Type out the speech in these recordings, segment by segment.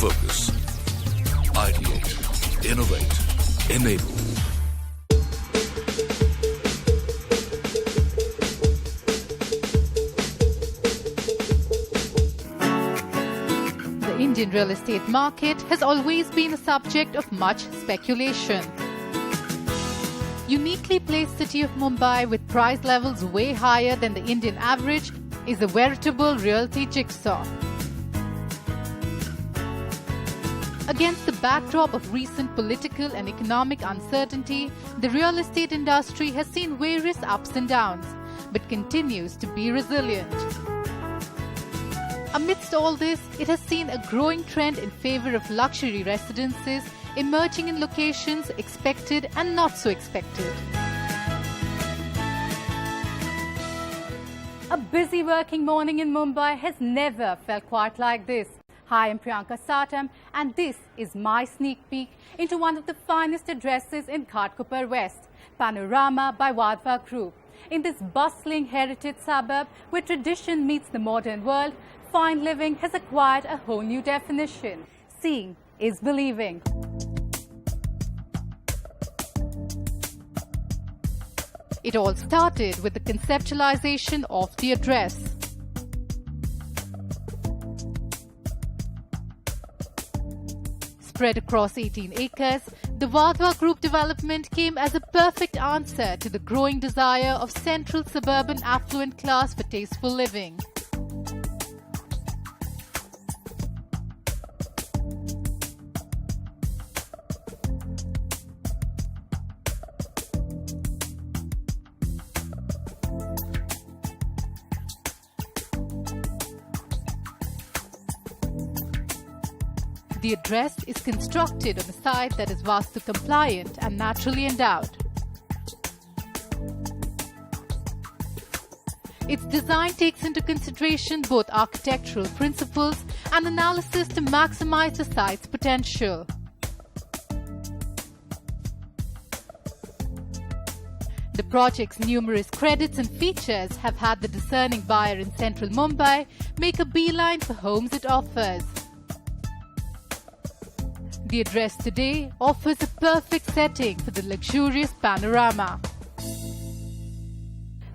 Focus. Ideate. Innovate. Enable. The Indian real estate market has always been a subject of much speculation. Uniquely placed city of Mumbai with price levels way higher than the Indian average is a veritable realty jigsaw. Against the backdrop of recent political and economic uncertainty, the real estate industry has seen various ups and downs, but continues to be resilient. Amidst all this, it has seen a growing trend in favor of luxury residences emerging in locations expected and not so expected. A busy working morning in Mumbai has never felt quite like this. Hi, I'm Priyanka Satam, and this is my sneak peek into one of the finest addresses in Ghatkopar West, Panorama by Vadva Group. In this bustling heritage suburb where tradition meets the modern world, fine living has acquired a whole new definition. Seeing is believing. It all started with the conceptualization of the address. Spread across 18 acres, the Vadva Group development came as a perfect answer to the growing desire of central suburban affluent class for tasteful living. The address is constructed on a site that is Vastu compliant and naturally endowed. Its design takes into consideration both architectural principles and analysis to maximize the site's potential. The project's numerous credits and features have had the discerning buyer in central Mumbai make a beeline for homes it offers. The address today offers a perfect setting for the luxurious panorama.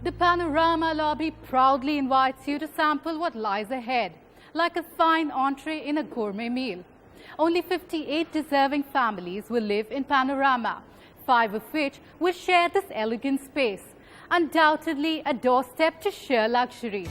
The panorama lobby proudly invites you to sample what lies ahead, like a fine entree in a gourmet meal. Only 58 deserving families will live in panorama, 5 of which will share this elegant space. Undoubtedly a doorstep to sheer luxury.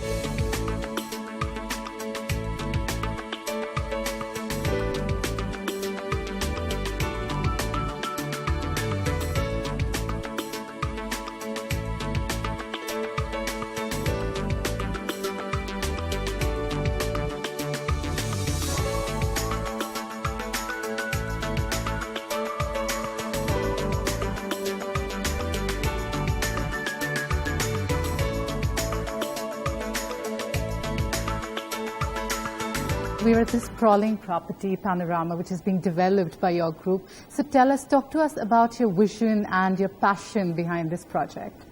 We're at this sprawling property, Panorama, which is being developed by your group. So talk to us about your vision and your passion behind this project.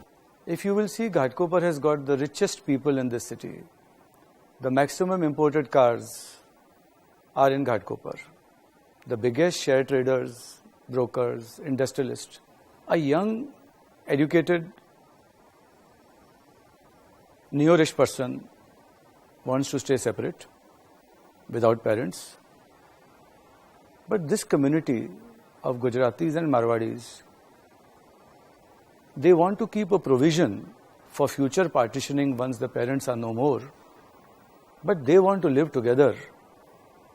If you will see, Ghatkopar has got the richest people in this city. The maximum imported cars are in Ghatkopar. The biggest share traders, brokers, industrialists. A young, educated, neo-rich person wants to stay separate, without parents. But this community of Gujaratis and Marwadis, they want to keep a provision for future partitioning once the parents are no more. But they want to live together,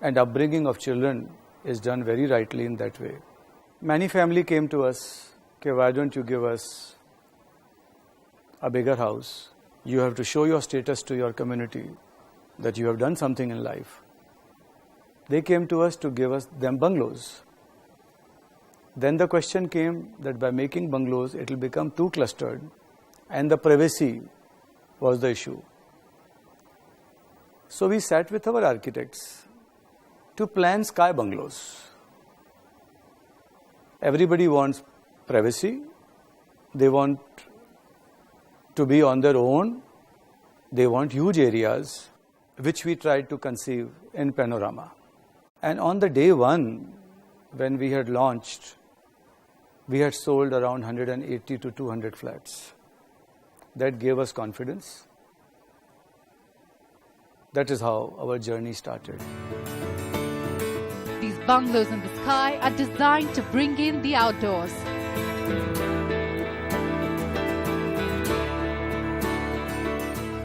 and upbringing of children is done very rightly in that way. Many family came to us, okay, why don't you give us a bigger house? You have to show your status to your community that you have done something in life. They came to us to give us them bungalows. Then the question came that by making bungalows, it will become too clustered, and the privacy was the issue. So we sat with our architects to plan sky bungalows. Everybody wants privacy. They want to be on their own. They want huge areas, which we tried to conceive in Panorama. And on the day one, when we had launched, we had sold around 180 to 200 flats. That gave us confidence. That is how our journey started. These bungalows in the sky are designed to bring in the outdoors.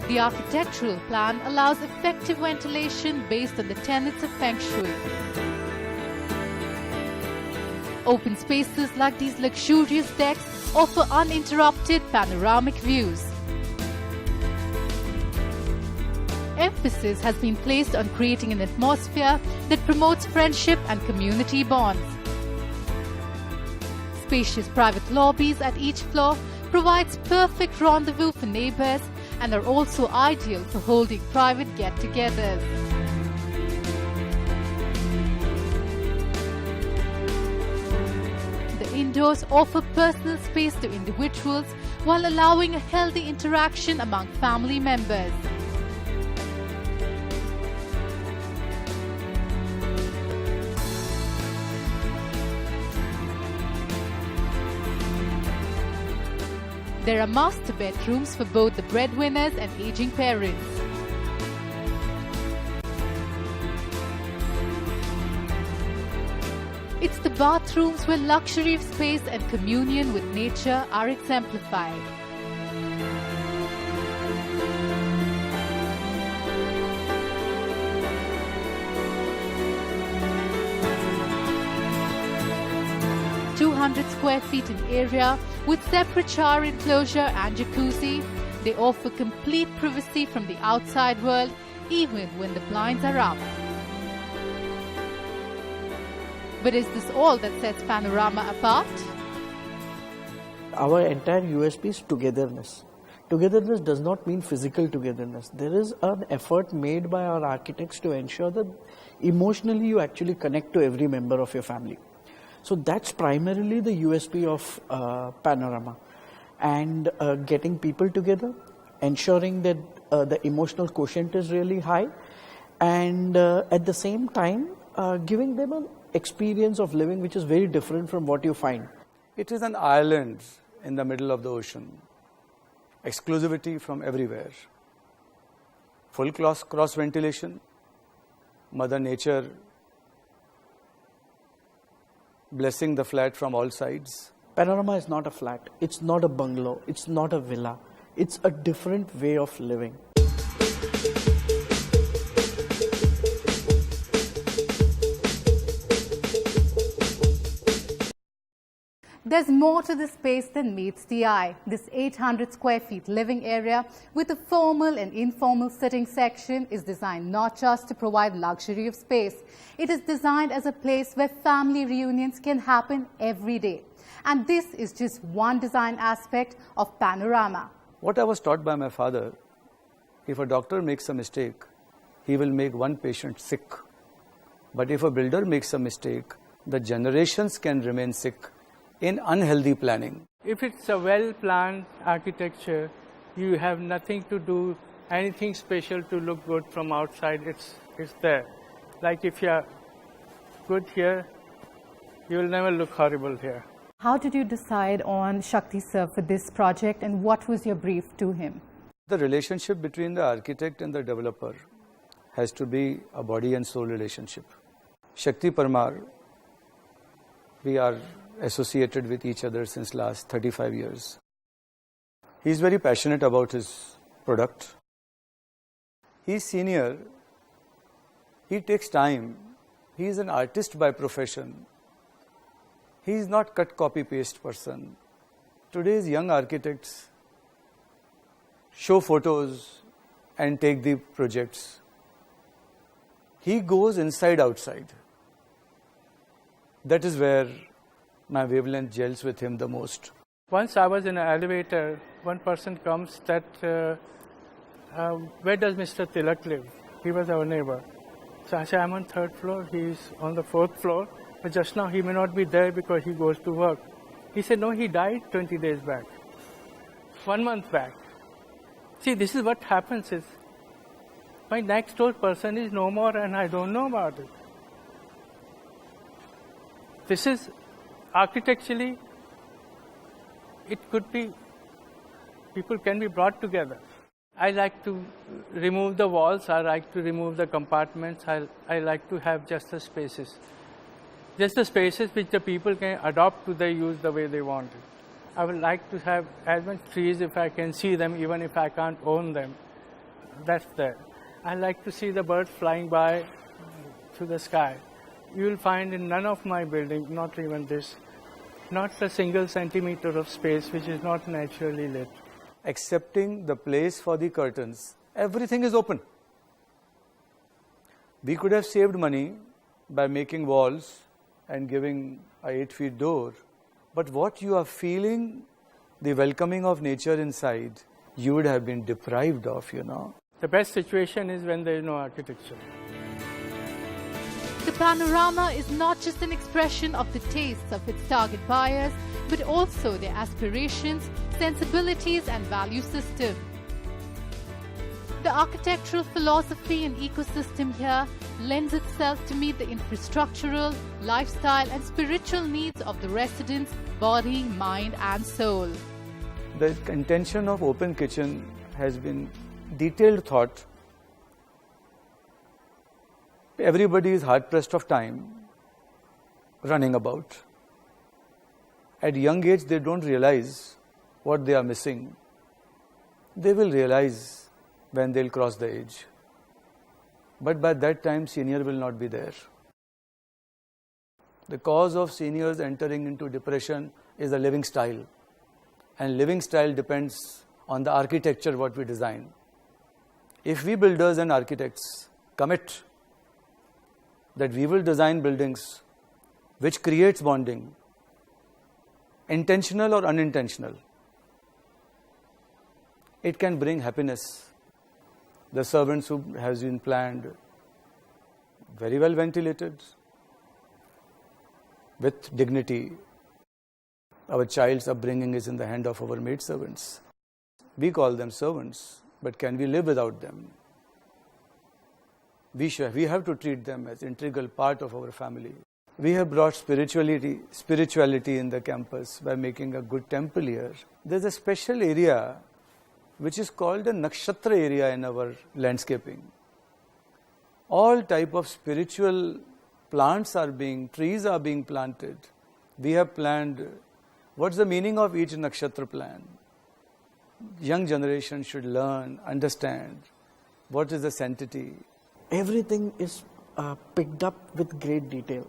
The architectural plan allows effective ventilation based on the tenets of Feng Shui. Open spaces like these luxurious decks offer uninterrupted panoramic views. Emphasis has been placed on creating an atmosphere that promotes friendship and community bonds. Spacious private lobbies at each floor provides perfect rendezvous for neighbors and are also ideal for holding private get-togethers. The indoors offer personal space to individuals while allowing a healthy interaction among family members. There are master bedrooms for both the breadwinners and aging parents. It's the bathrooms where luxury of space and communion with nature are exemplified. Square feet in area with separate shower enclosure and jacuzzi, they offer complete privacy from the outside world even when the blinds are up. But is this all that sets Panorama apart? Our entire USP is togetherness. Togetherness does not mean physical togetherness. There is an effort made by our architects to ensure that emotionally you actually connect to every member of your family. So that's primarily the USP of Panorama, and getting people together, ensuring that the emotional quotient is really high, and at the same time giving them an experience of living which is very different from what you find. It is an island in the middle of the ocean. Exclusivity from everywhere. Full cross ventilation. Mother Nature blessing the flat from all sides. Panorama is not a flat, it's not a bungalow, it's not a villa. It's a different way of living. There's more to this space than meets the eye. This 800 square feet living area with a formal and informal sitting section is designed not just to provide luxury of space. It is designed as a place where family reunions can happen every day. And this is just one design aspect of Panorama. What I was taught by my father, if a doctor makes a mistake, he will make one patient sick. But if a builder makes a mistake, the generations can remain sick in unhealthy planning. If it's a well-planned architecture, you have nothing to do, anything special to look good from outside, it's there. Like if you're good here, you will never look horrible here. How did you decide on Shakti Sir for this project, and what was your brief to him? The relationship between the architect and the developer has to be a body and soul relationship. Shakti Parmar, we are associated with each other since last 35 years. He is very passionate about his product. He is senior. He takes time. He is an artist by profession. He is not cut copy paste person. Today's young architects show photos and take the projects. He goes inside outside. That is where my wavelength gels with him the most. Once I was in an elevator, one person comes that, where does Mr. Tilak live? He was our neighbor. So I said, I'm on 3rd floor, he's on the 4th floor, but just now he may not be there because he goes to work. He said, no, he died 20 days back, 1 month back. See, this is what happens is, my next door person is no more and I don't know about it. This is architecturally, it could be, people can be brought together. I like to remove the walls, I like to remove the compartments, I like to have just the spaces. Just the spaces which the people can adopt to their use the way they want it. I would like to have as much trees if I can see them, even if I can't own them. That's there. I like to see the birds flying by to the sky. You will find in none of my buildings, not even this, not a single centimeter of space which is not naturally lit. Accepting the place for the curtains, everything is open. We could have saved money by making walls and giving a 8-feet door, but what you are feeling, the welcoming of nature inside, you would have been deprived of, you know. The best situation is when there is no architecture. The panorama is not just an expression of the tastes of its target buyers, but also their aspirations, sensibilities and value system. The architectural philosophy and ecosystem here lends itself to meet the infrastructural, lifestyle and spiritual needs of the residents' body, mind and soul. The intention of open kitchen has been detailed thought. Everybody is hard-pressed of time, running about. At young age, they don't realize what they are missing. They will realize when they'll cross the age. But by that time, senior will not be there. The cause of seniors entering into depression is the living style. And living style depends on the architecture what we design. If we builders and architects commit that we will design buildings which creates bonding, intentional or unintentional, it can bring happiness. The servants who has been planned, very well ventilated, with dignity. Our child's upbringing is in the hand of our maid servants. We call them servants, but can we live without them? We have to treat them as integral part of our family. We have brought spirituality in the campus by making a good temple here. There's a special area which is called the nakshatra area in our landscaping. All type of spiritual trees are being planted. We have planned, what's the meaning of each nakshatra plan? Young generation should learn, understand what is the sanctity. Everything is picked up with great detail.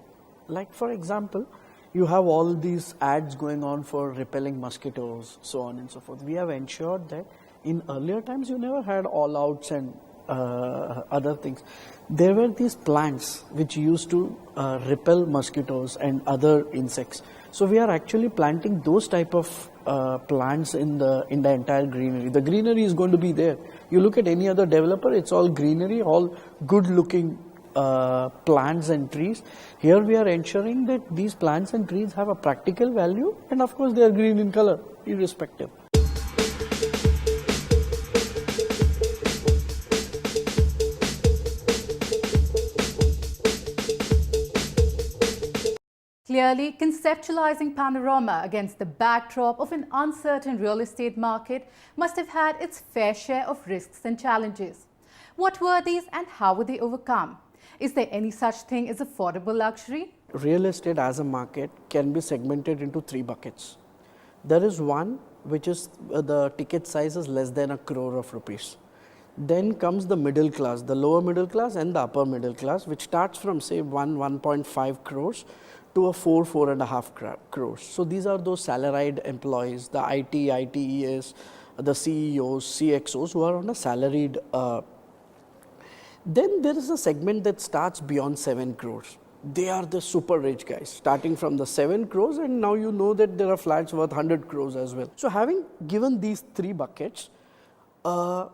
Like for example, you have all these ads going on for repelling mosquitoes, so on and so forth. We have ensured that in earlier times you never had all outs and other things. There were these plants which used to repel mosquitoes and other insects. So we are actually planting those type of plants in the entire greenery. The greenery is going to be there. You look at any other developer, it's all greenery, all good looking plants and trees. Here we are ensuring that these plants and trees have a practical value, and of course they are green in color, irrespective. Clearly, conceptualizing Panorama against the backdrop of an uncertain real estate market must have had its fair share of risks and challenges. What were these and how were they overcome? Is there any such thing as affordable luxury? Real estate as a market can be segmented into 3 buckets. There is one which is the ticket size is less than 1 crore of rupees. Then comes the middle class, the lower middle class and the upper middle class, which starts from say 1.5 crores to a 4.5 crores. So these are those salaried employees, the IT, ITES, the CEOs, CXOs who are on a salaried. Then there is a segment that starts beyond 7 crores. They are the super rich guys, starting from the 7 crores, and now you know that there are flats worth 100 crores as well. So having given these 3 buckets, I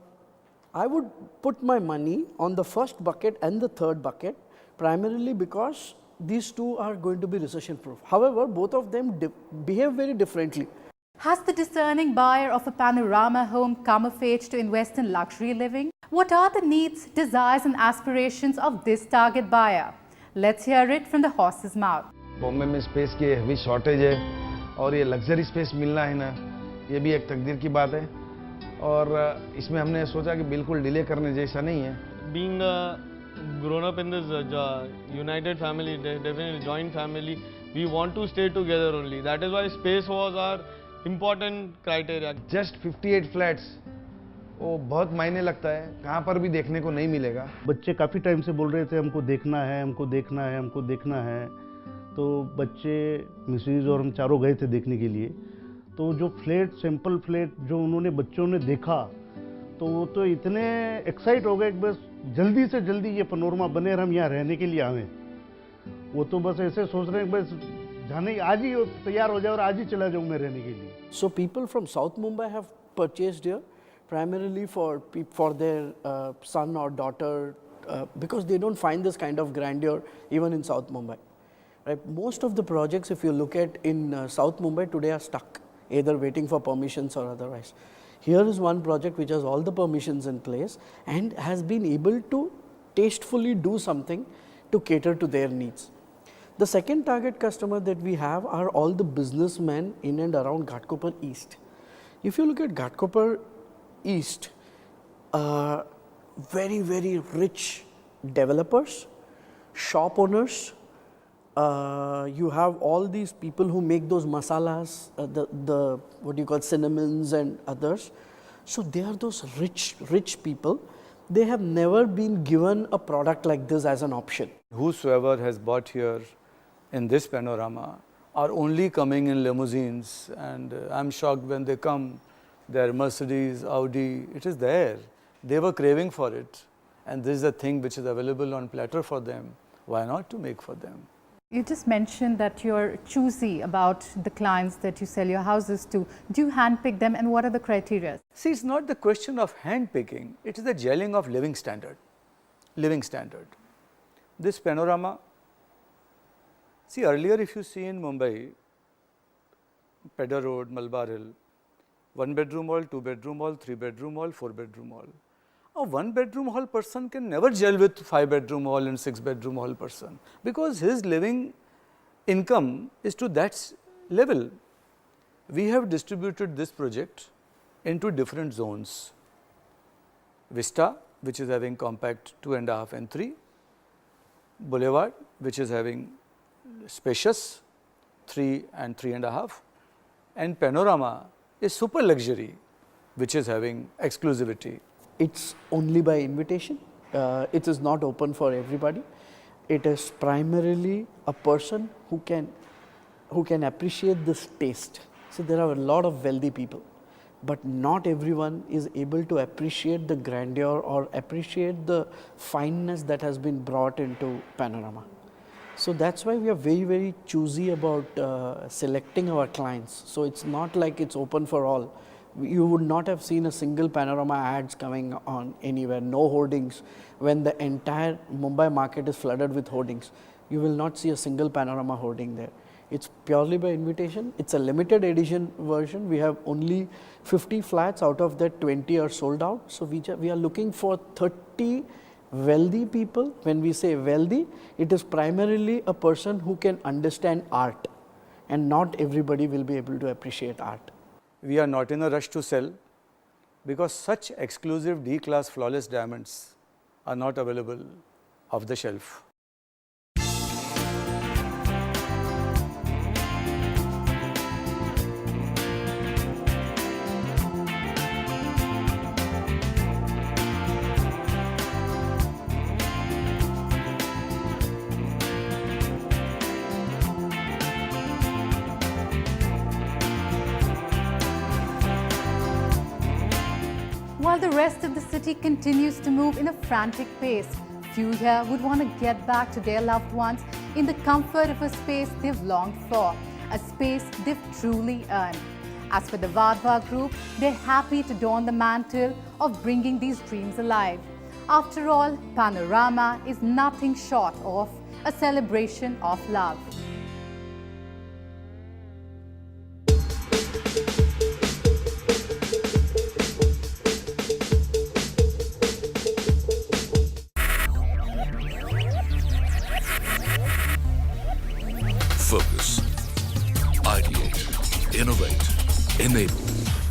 would put my money on the first bucket and the third bucket, primarily because these two are going to be recession proof. However, both of them behave very differently. Has the discerning buyer of a panorama home come of age to invest in luxury living? What are the needs, desires and aspirations of this target buyer? Let's hear it from the horse's mouth. Bombay में space की heavy shortage है और ये luxury space मिलना है ना, ये भी एक तकदीर की बात है और इसमें हमने सोचा कि बिल्कुल डिले करने जैसा नहीं है. Being grown up in this united family, definitely joint family, we want to stay together only. That is why space was our important criteria. Just 58 flats, वो बहुत मायने लगता है, कहाँ पर भी देखने को नहीं मिलेगा. बच्चे काफ़ी टाइम से बोल रहे थे हमको देखना है, हमको देखना है, हमको देखना है. तो बच्चे, मिसेज और हम चारों गए थे देखने के लिए. तो जो फ्लैट, सैंपल फ्लैट जो उन्होंने बच्चों ने देखा, तो वो तो इतने एक्साइट हो गए कि बस जल्दी से जल्दी ये पैनोरमा बने और हम यहाँ रहने के लिए आवें. वो तो बस ऐसे सोच रहे हैं बस जाने आज ही तैयार हो जाए और आज ही चला जाऊँ मैं रहने के लिए. So people from South Mumbai have purchased here primarily for their son or daughter because they don't find this kind of grandeur even in South Mumbai. Right? Most of the projects, if you look at in South Mumbai today, are stuck, either waiting for permissions or otherwise. Here is one project which has all the permissions in place and has been able to tastefully do something to cater to their needs. The second target customer that we have are all the businessmen in and around Ghatkopar East. If you look at Ghatkopar East, very, very rich developers, shop owners, you have all these people who make those masalas, the what you call cinnamons and others. So they are those rich people. They have never been given a product like this as an option. Whosoever has bought here in this panorama are only coming in limousines, and I'm shocked when they come, their Mercedes, Audi, it is there. They were craving for it, and this is a thing which is available on platter for them. Why not to make for them? You just mentioned that you're choosy about the clients that you sell your houses to. Do you handpick them, and what are the criteria? See, it's not the question of handpicking, it is the gelling of living standard. Living standard. This panorama, see earlier if you see in Mumbai, Pedder Road, Malabar Hill, 1 bedroom hall, 2 bedroom hall, 3 bedroom hall, 4 bedroom hall. A 1 bedroom hall person can never gel with 5 bedroom hall and 6 bedroom hall person because his living income is to that level. We have distributed this project into different zones. Vista, which is having compact 2.5 and 3. Boulevard, which is having spacious 3 and 3.5. And Panorama is super luxury, which is having exclusivity. It's only by invitation. It is not open for everybody. It is primarily a person who can appreciate this taste. So there are a lot of wealthy people, but not everyone is able to appreciate the grandeur or appreciate the fineness that has been brought into Panorama. So that's why we are very, very choosy about selecting our clients. So it's not like it's open for all. You would not have seen a single Panorama ads coming on anywhere, no hoardings. When the entire Mumbai market is flooded with hoardings, you will not see a single Panorama hoarding there. It's purely by invitation. It's a limited edition version. We have only 50 flats, out of that 20 are sold out. So we are looking for 30 wealthy people. When we say wealthy, it is primarily a person who can understand art, and not everybody will be able to appreciate art. We are not in a rush to sell because such exclusive D-class flawless diamonds are not available off the shelf. While the rest of the city continues to move in a frantic pace, few here would want to get back to their loved ones in the comfort of a space they've longed for, a space they've truly earned. As for the Vadva group, they're happy to don the mantle of bringing these dreams alive. After all, Panorama is nothing short of a celebration of love. Focus. Ideate. Innovate. Enable.